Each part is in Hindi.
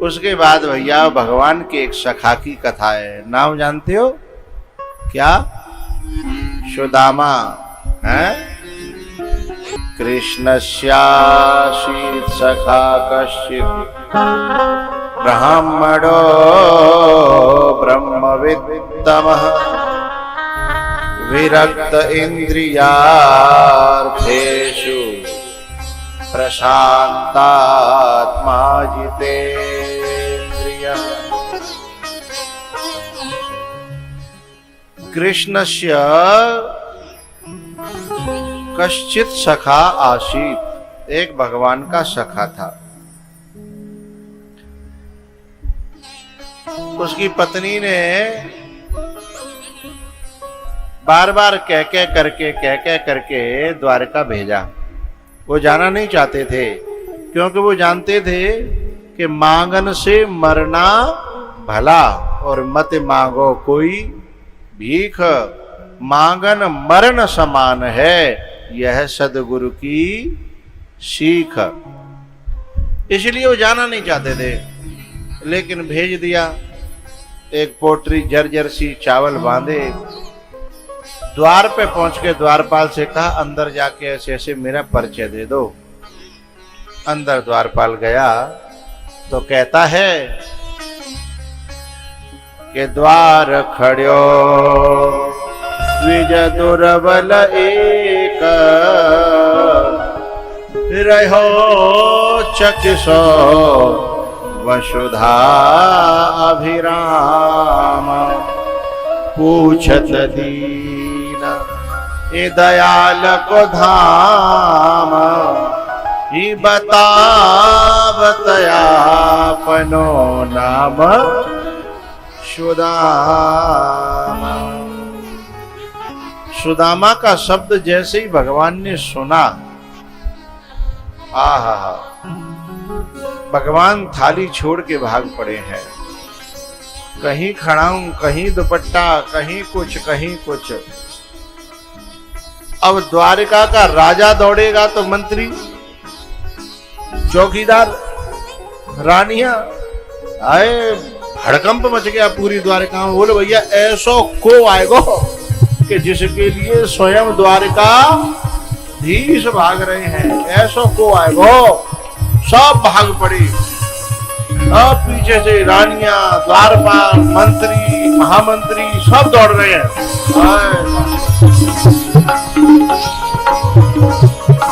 उसके बाद भैया भगवान के एक सखा की कथा है, नाम जानते हो क्या? सुदामा है। कृष्णस्यासीत् सखा कश्चित् ब्राह्मणो ब्रह्मवित्तमः विरक्त इंद्रियार्थेषु प्रशांतात्मा जितेन्द्रियः। कृष्णस्य कश्चित् सखा आसीत्, एक भगवान का सखा था। उसकी पत्नी ने बार बार कह कह करके द्वारका भेजा। वो जाना नहीं चाहते थे, क्योंकि वो जानते थे कि मांगन से मरना भला और मत मांगो कोई भीख, मांगन मरण समान है, यह सदगुरु की सीख। इसलिए वो जाना नहीं चाहते थे, लेकिन भेज दिया। एक पोटरी जर्जर सी चावल बांधे, द्वार पे पहुंच के द्वारपाल से कहा अंदर जाके ऐसे ऐसे मेरा परिचय दे दो। अंदर द्वारपाल गया तो कहता है कि द्वार खड़्यो द्विज दुर्बल एक, रहो चकिसो वसुधा अभिराम। पूछत दीन ए दयाल को धाम, ही बतावतयापनो नाम सुदामा। सुदामा का शब्द जैसे ही भगवान ने सुना, आहा, भगवान थाली छोड़ के भाग पड़े हैं। कहीं खड़ाऊं, कहीं दुपट्टा, कहीं कुछ। अब द्वारिका का राजा दौड़ेगा तो मंत्री, चौकीदार, रानियां आए, हड़कंप मच गया पूरी द्वारिका में। बोले भैया ऐसो को आएगो कि जिसके लिए स्वयं द्वारिका धीश भाग रहे हैं, ऐसो को आएगो। सब भाग पड़े। अब पीछे से रानियां, द्वारपाल, मंत्री, महामंत्री सब दौड़ रहे हैं।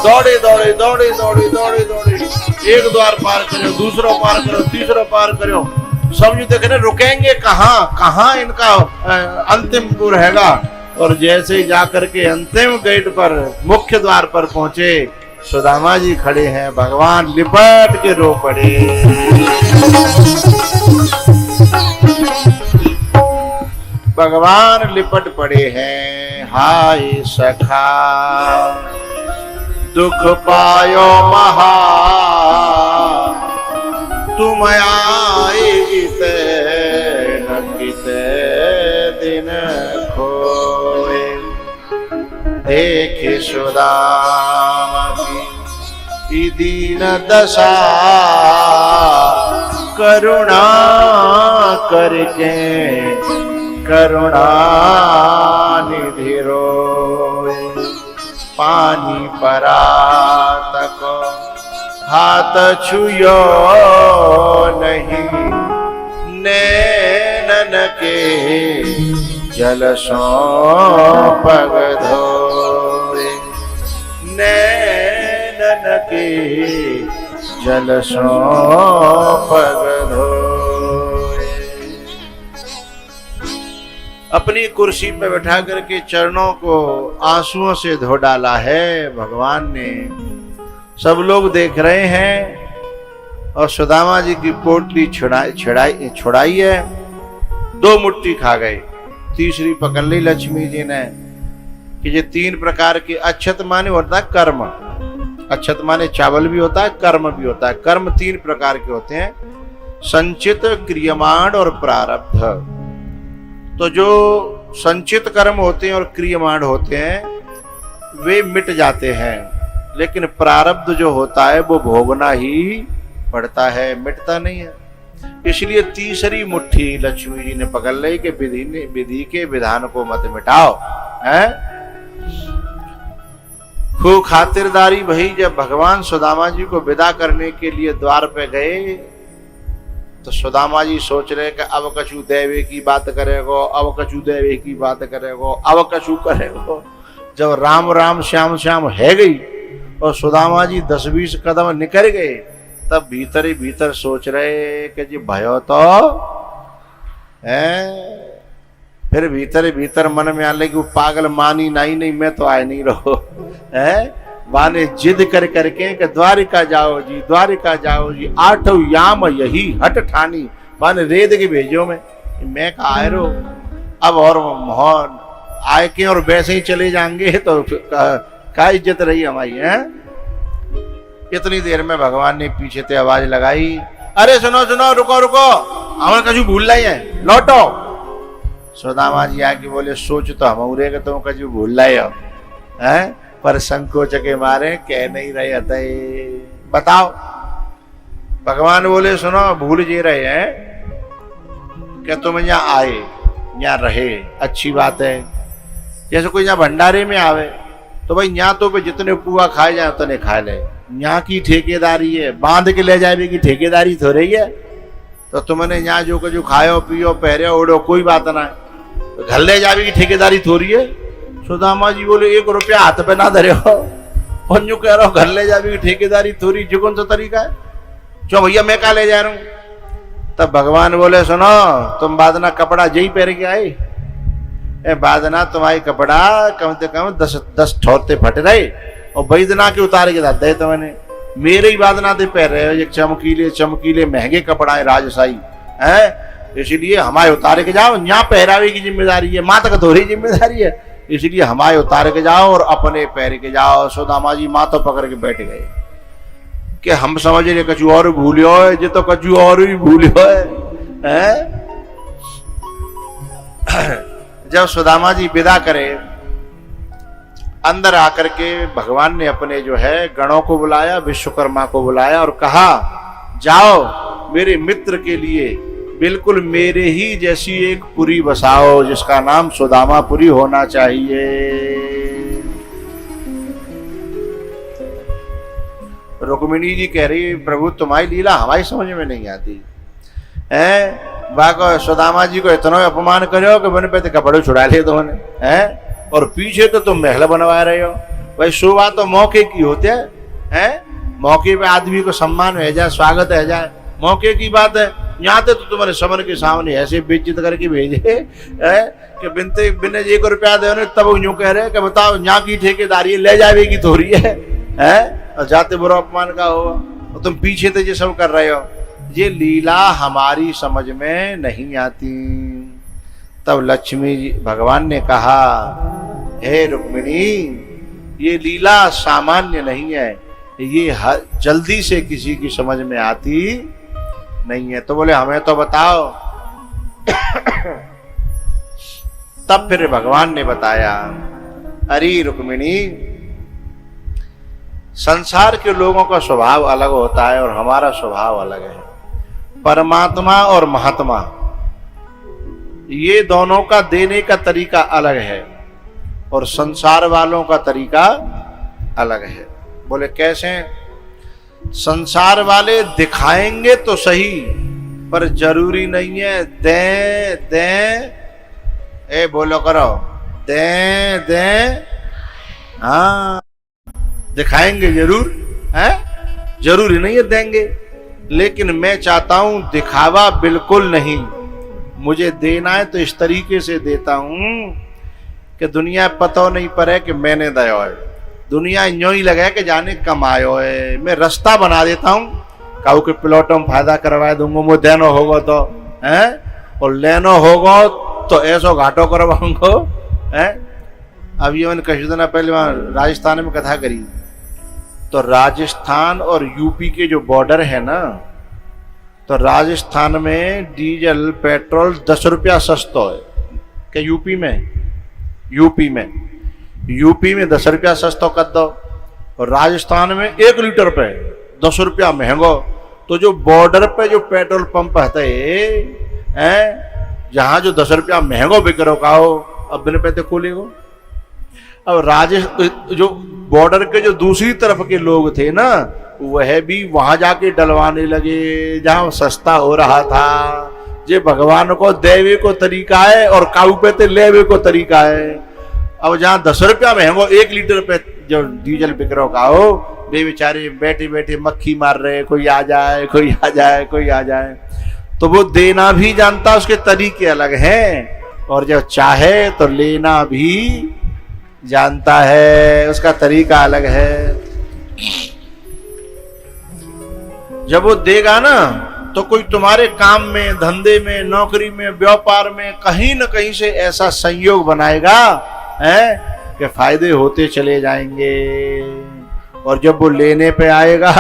दौड़े। एक द्वार पार करो, दूसरा पार करो, तीसरा पार करो। सब जो देख रहे रुकेंगे कहाँ इनका अंतिम पुर रहेगा। और जैसे ही जाकर के अंतिम गेट पर, मुख्य द्वार पर पहुंचे, सुदामा जी खड़े हैं। भगवान लिपट के रो पड़े। भगवान लिपट पड़े हैं। हाय सखा दुख पायो महा, तुम आए इते न किते दिन खोए। देखे सुदामा की दीन दशा, करुणा करके करुणा निधि रोए। पानी परात को हाथ छुयो नहीं, नैनन के जल सो पग धोए। नैनन के जल सो पग धोए। अपनी कुर्सी पे बैठा करके चरणों को आंसुओं से धो डाला है भगवान ने। सब लोग देख रहे हैं और सुदामा जी की पोटली छुड़ाई है। 2 मुट्ठी खा गए, तीसरी पकड़ ली लक्ष्मी जी ने कि ये 3 प्रकार के अक्षत माने होता है कर्म। अक्षत माने चावल भी होता है, कर्म भी होता है। कर्म 3 प्रकार के होते हैं, संचित, क्रियमाण और प्रारब्ध। तो जो संचित कर्म होते हैं और क्रियमाण होते हैं वे मिट जाते हैं, लेकिन प्रारब्ध जो होता है वो भोगना ही पड़ता है, मिटता नहीं है। इसलिए तीसरी मुट्ठी लक्ष्मी जी ने पकड़ ली कि विधि के विधान को मत मिटाओ। है खूब खातिरदारी भई। जब भगवान सुदामा जी को विदा करने के लिए द्वार पे गए तो सुदामा जी सोच रहे कि अब कछु देवे की बात करेगो, अब कछु देवे की बात करेगो, अब कछु करेगो। जब राम राम श्याम श्याम है गई और सुदामा जी 10-20 कदम निकल गए, तब भीतर ही भीतर सोच रहे कि जी भयो तो है। फिर भीतर ही भीतर मन में आने कि वो पागल मानी नहीं मैं तो आए नहीं रहो है। माने जिद कर करके कि द्वारिका जाओ जी, द्वारिका जाओ जी, 8 याम यही हट ठानी। माने रेद के भेजो मैं आए रो। अब और मोहन आए के और वैसे ही चले जाएंगे तो क्या इज्जत रही हमारी है। इतनी देर में भगवान ने पीछे से आवाज लगाई, अरे सुनो सुनो, रुको रुको, हमें कछु भूल रही है, लौटो। सुदामा जी आके बोले, सोच तो हम उरे के तुम कछु भूल रहे हो हैं, पर संकोच के मारे कह नहीं रहे थे। बताओ। भगवान बोले, सुनो, भूल जे रहे हैं कि तुम यहाँ आए, यहाँ रहे, अच्छी बात है। जैसे कोई यहाँ भंडारे में आवे तो भाई यहाँ तो जितने पुआ खाए जाए उतने खा ले। यहाँ की ठेकेदारी है, बांध के ले जाए की ठेकेदारी थो रही है। तो तुमने यहाँ जो कुछ खाओ पियो पहरे ओढ़ो कोई बात ना है, घर ले जावे की ठेकेदारी थोड़ी है। सुदामा जी बोले, 1 रुपया हाथ पे ना धरे हो और जो कह रहा हो घर ले जावे की ठेकेदारी थोड़ी, जो कौन सा तरीका है। चो भैया मैं कहा ले जा रहा हूँ। तब भगवान बोले, सुनो, तुम बादना कपड़ा जही पहन के आए, बादना तुम्हारी कपड़ा कम से कम 10 ठोरते फट रहे और बैदना के उतारे के दाते तो मैंने मेरे ही बादना ते पहन रहे हो। ये चमकीले चमकीले महंगे कपड़ा है राजशाही है, इसलिए हमारे उतारे के जाओ। यहाँ पहरावे की जिम्मेदारी है, माता का थोड़ी जिम्मेदारी है, इसलिए हमारे उतारे के जाओ और अपने पैर के जाओ। सुदामा जी माथा पकड़ के बैठ गए कि हम समझ रहे कछु और भूलियो है, जो तो कछु और ही भूलियो है। जब सुदामा जी विदा करे, अंदर आकर के भगवान ने अपने जो है गणों को बुलाया, विश्वकर्मा को बुलाया और कहा, जाओ मेरे मित्र के लिए बिल्कुल मेरे ही जैसी एक पुरी बसाओ जिसका नाम सुदामापुरी होना चाहिए। रुक्मिणी जी कह रही, प्रभु तुम्हारी लीला हमारी समझ में नहीं आती है। बाको सुदामा जी को इतना अपमान करो कि बन पे तो कपड़े छुड़ा ले तुमने हैं, और पीछे तो तुम महल बनवा रहे हो। भाई शोभा तो मौके की होते हैं, मौके पे आदमी को सम्मान है जाए, स्वागत है जाए, मौके की बात है। यहाँ तो तुम्हारे समन के सामने ऐसे बेइज्जत करके भेजे कि बिनते बिन 1 रुपया दे, तब यूं कह रहे कि बताओ यहाँ की ठेकेदारी ले जावे की थोड़ी है, और जाते बुरा अपमान का हो, और तुम पीछे तो ये सब कर रहे हो। ये लीला हमारी समझ में नहीं आती। तब लक्ष्मी जी भगवान ने कहा, हे रुक्मिणी, ये लीला सामान्य नहीं है, ये जल्दी से किसी की समझ में आती नहीं है। तो बोले हमें तो बताओ। तब फिर भगवान ने बताया, अरे रुक्मिणी, संसार के लोगों का स्वभाव अलग होता है और हमारा स्वभाव अलग है। परमात्मा और महात्मा, ये दोनों का देने का तरीका अलग है और संसार वालों का तरीका अलग है। बोले कैसे? संसार वाले दिखाएंगे तो सही, पर जरूरी नहीं है दे ए बोलो करो, दे हाँ, दिखाएंगे जरूर है, जरूरी नहीं है देंगे, लेकिन मैं चाहता हूं दिखावा बिल्कुल नहीं। मुझे देना है तो इस तरीके से देता हूं कि दुनिया पता नहीं पड़े कि मैंने दया है, दुनिया यूं ही लगे कि जाने कमायो है। मैं रास्ता बना देता हूं, काऊ के प्लॉटों में फायदा करवा दूंगा, मुझे देनो होगा तो है, और लेनो होगा तो ऐसो घाटो करवाऊंगा है। अब ये मैंने कुछ दिन पहले वहां राजस्थान में कथा करी, तो राजस्थान और यूपी के जो बॉर्डर है ना, तो राजस्थान में डीजल पेट्रोल 10 रुपया सस्ता है क्या? यूपी में 10 रुपया सस्ता कर दो, और राजस्थान में 1 लीटर पे 10 रुपया महंगो। तो जो बॉर्डर पे जो पेट्रोल पंप है जहां जो 10 रुपया महंगो बिक रहा का हो, अब बिन पैसे खोलेगो। अब राजस्थान जो बॉर्डर के जो दूसरी तरफ के लोग थे ना, वह भी वहां जाके डलवाने लगे जहां सस्ता हो रहा था। ये भगवान को देवे को तरीका है और काऊ पे ते लेवे को तरीका है। अब जहां 10 रुपया महंगो 1 लीटर पे जो डीजल बिक रहा का हो, वे बेचारे बैठे बैठे मक्खी मार रहे, कोई आ जाए कोई आ जाए कोई आ जाए। तो वो देना भी जानता, उसके तरीके अलग हैं, और जब चाहे तो लेना भी जानता है, उसका तरीका अलग है। जब वो देगा ना तो कोई तुम्हारे काम में, धंधे में, नौकरी में, व्यापार में कहीं न कहीं से ऐसा संयोग बनाएगा है कि फायदे होते चले जाएंगे। और जब वो लेने पे आएगा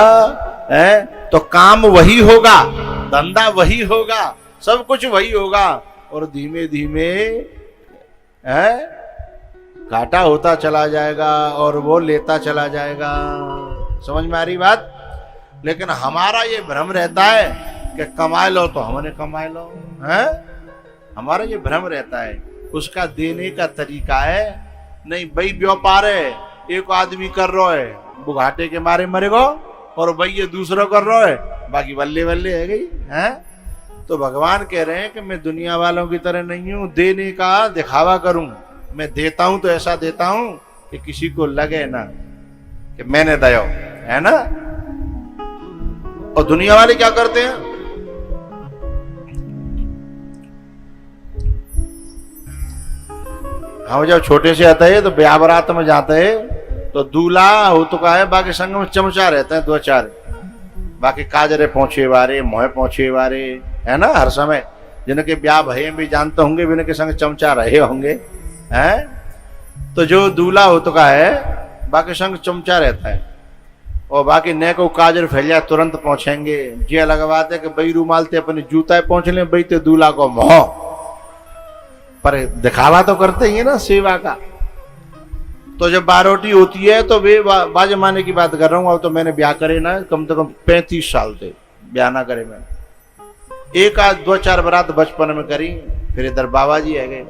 है तो काम वही होगा, धंधा वही होगा, सब कुछ वही होगा, और धीमे धीमे है घाटा होता चला जाएगा और वो लेता चला जाएगा। समझ में आ रही बात? लेकिन हमारा ये भ्रम रहता है कि कमा लो तो हमने कमा लो, है हमारा ये भ्रम रहता है। उसका देने का तरीका है नहीं भाई, व्यापार है, एक आदमी कर रहा है वो घाटे के मारे मरेगा, और भाई ये दूसरा कर रहा है बाकी बल्ले बल्ले है गई है। तो भगवान कह रहे हैं कि मैं दुनिया वालों की तरह नहीं हूं, देने का दिखावा करूं। मैं देता हूं तो ऐसा देता हूं कि किसी को लगे ना कि मैंने दया, है ना। और दुनिया वाले क्या करते हैं, हम जब छोटे से आते हैं तो ब्याह बारात में जाते हैं तो दूल्हा हो तो का है, बाकी संग में चमचा रहते हैं 2-4, बाकी काजरे पहुंचे वारे, मोहे पहुंचे वारे, है ना। हर समय जिनके ब्याह भये भी जानते होंगे, भी इनके संग चमचा रहे होंगे, हैं। तो जो दूल्हा हो तो का है बाकी संग चमचा रहता है, और बाकी न को काजर फैल जाए तुरंत पहुंचेंगे। ये अलग बात है कि भाई रूमालते अपने जूता पहुंच ले, भाई ते दूल्हा को मोह, पर दिखावा तो करते ही है ना सेवा का। तो जब बारोटी होती है तो वे बाजमाने की बात कर रहा हूँ, अब तो मैंने ब्याह करे ना कम से कम 35 साल थे, ब्याह ना करे मैंने। एक आध 2-4 बारात बचपन में करी, फिर इधर बाबा जी आ गए।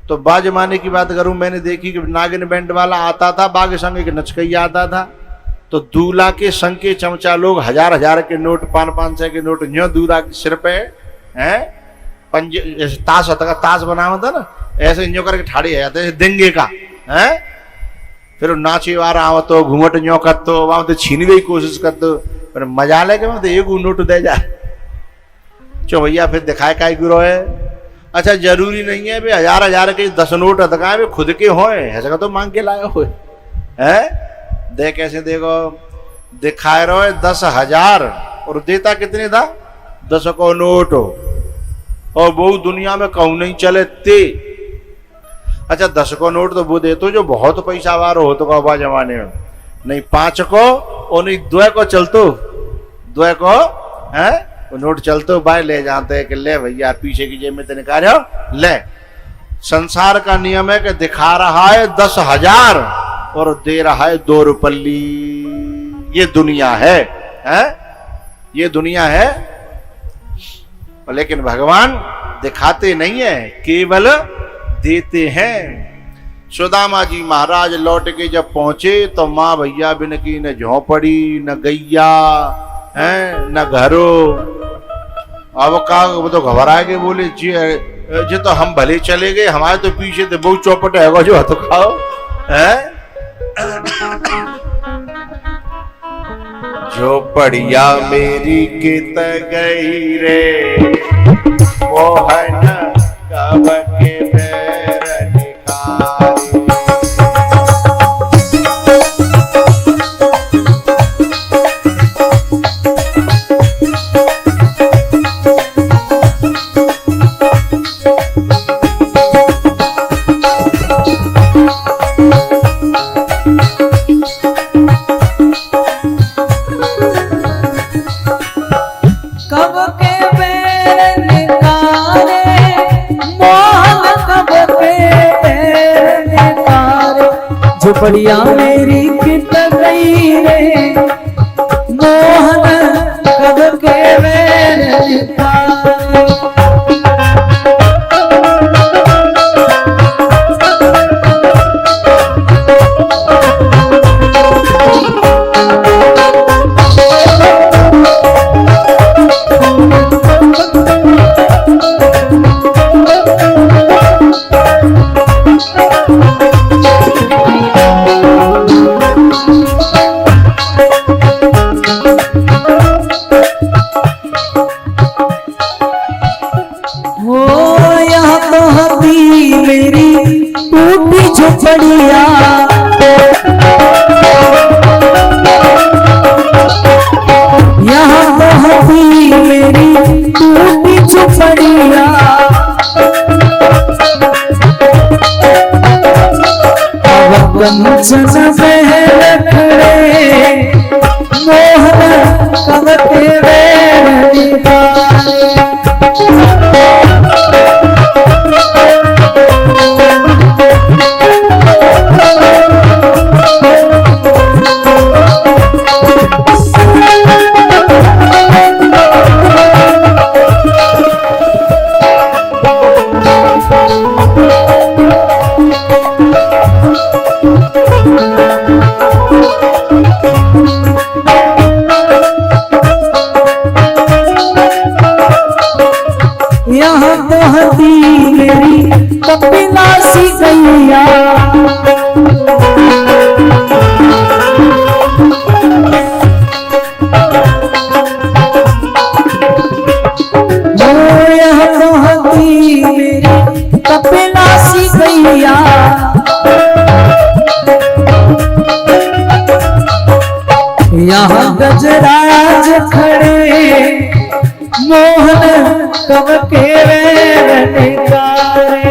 तो बाजमाने की बात करूं, मैंने देखी कि नागिन बैंड वाला आता था, बाग संग एक नचकैया आता था, तो दूल्हा के संग के चमचा लोग 1000-1000 के नोट, 500-500 के नोट न्यो दूल्हा के सिर पे हैं पंजे, ताश होता, ताश बना होता ना, ऐसे न्यो करके ठाड़ी आ जाते देंगे का है। फिर नाचे वारा आवत तो घूमट न्यो करतो, वहां तो छीनने की कोशिश करतो, पर मजा लेके मैं तो एक नोट दे जा चो भैया, फिर दिखाए का गुरो है। अच्छा जरूरी नहीं है भाई 1000-1000 के 10 नोट दिखाए वे खुद के होए, ऐसा तो मांग के लाए हो है। दे कैसे देखो, दिखाए रहो 10,000 और देता कितने था, 10 को नोट हो, और वो दुनिया में कहूं नहीं चले ते। अच्छा 10 को नोट तो वो देते जो बहुत पैसा वार हो तो का जमाने में, नहीं 5 को और नहीं 2 को चलतो, 2 को है वो नोट चलतो भाई ले जाते हैं कि ले भैया पीछे की जेब में तो निकाल ले। संसार का नियम है कि दिखा रहा है 10,000 और दे रहा है 2 रुपल्ली। ये दुनिया है, ये दुनिया है। लेकिन भगवान दिखाते नहीं है, केवल देते हैं। सुदामा जी महाराज लौट के जब पहुंचे तो माँ भैया बिन की न झोंपड़ी, न गैया है, न घरो। अब का वो तो घबरा के बोले जी तो हम भले चले गए, हमारे तो पीछे तो बहुत चौपट है जो हथ खाओ है। झोपड़िया मेरी कित गई रे, मोहन कब के पैर निखारे। झोपड़िया मेरी कित गई रे, मोहन कब मेरी टूटी झोपड़िया, यहाँ बहती मेरी टूटी झोपड़िया, कंचन महल खड़े मोहन कब तेरे यहाँ बहती मेरी कपिलासी गैया, यहाँ बहती मेरी कपिलासी गैया, यहाँ गजराज खड़े मोहन कब के निकारे,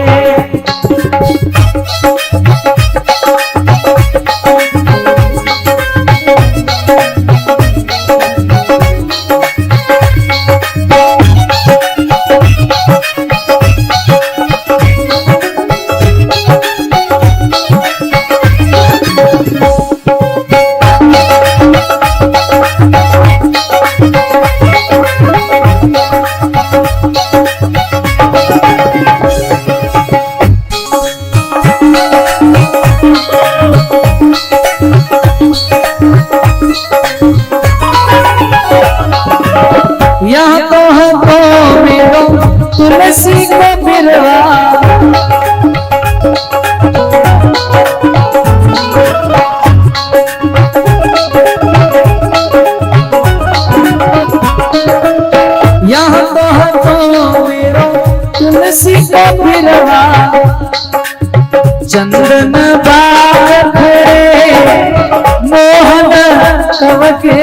यहाँ तो मेरो तुलसी को बिरवा, यहाँ तो मेरो तुलसी को बिरवा, चंदन बाग खड़े मोहन कब के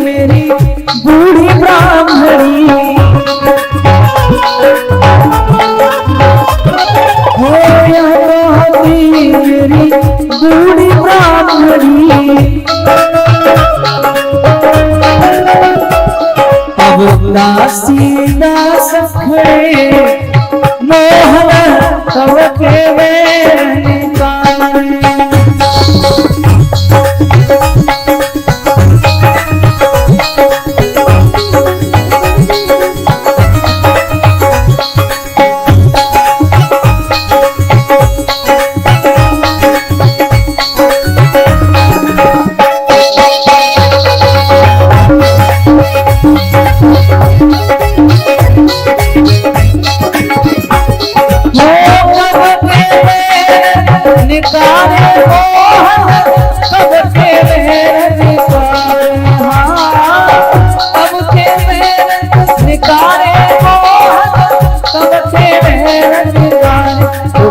मेरी बूढ़ी ब्राह्मणी, हो यहाँ मेरी बूढ़ी ब्राह्मणी, अब दासी दास खड़े मोहन कब के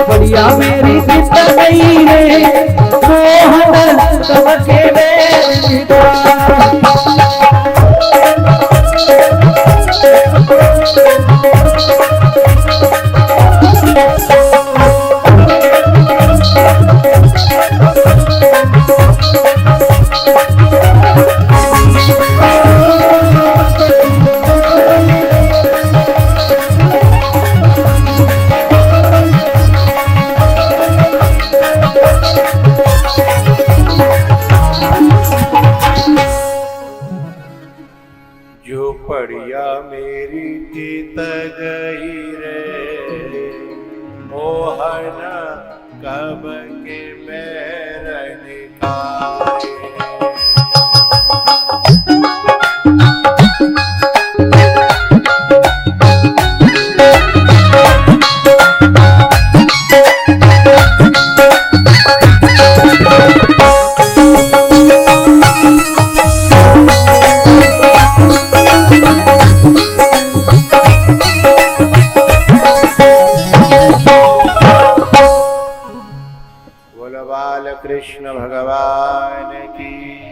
बढ़िया मेरी किस्त गई रे मोहन कब के बढ़िया मेरी जीत गई रे मोहन कब के बैर निकाले। गोपाल कृष्ण भगवान की।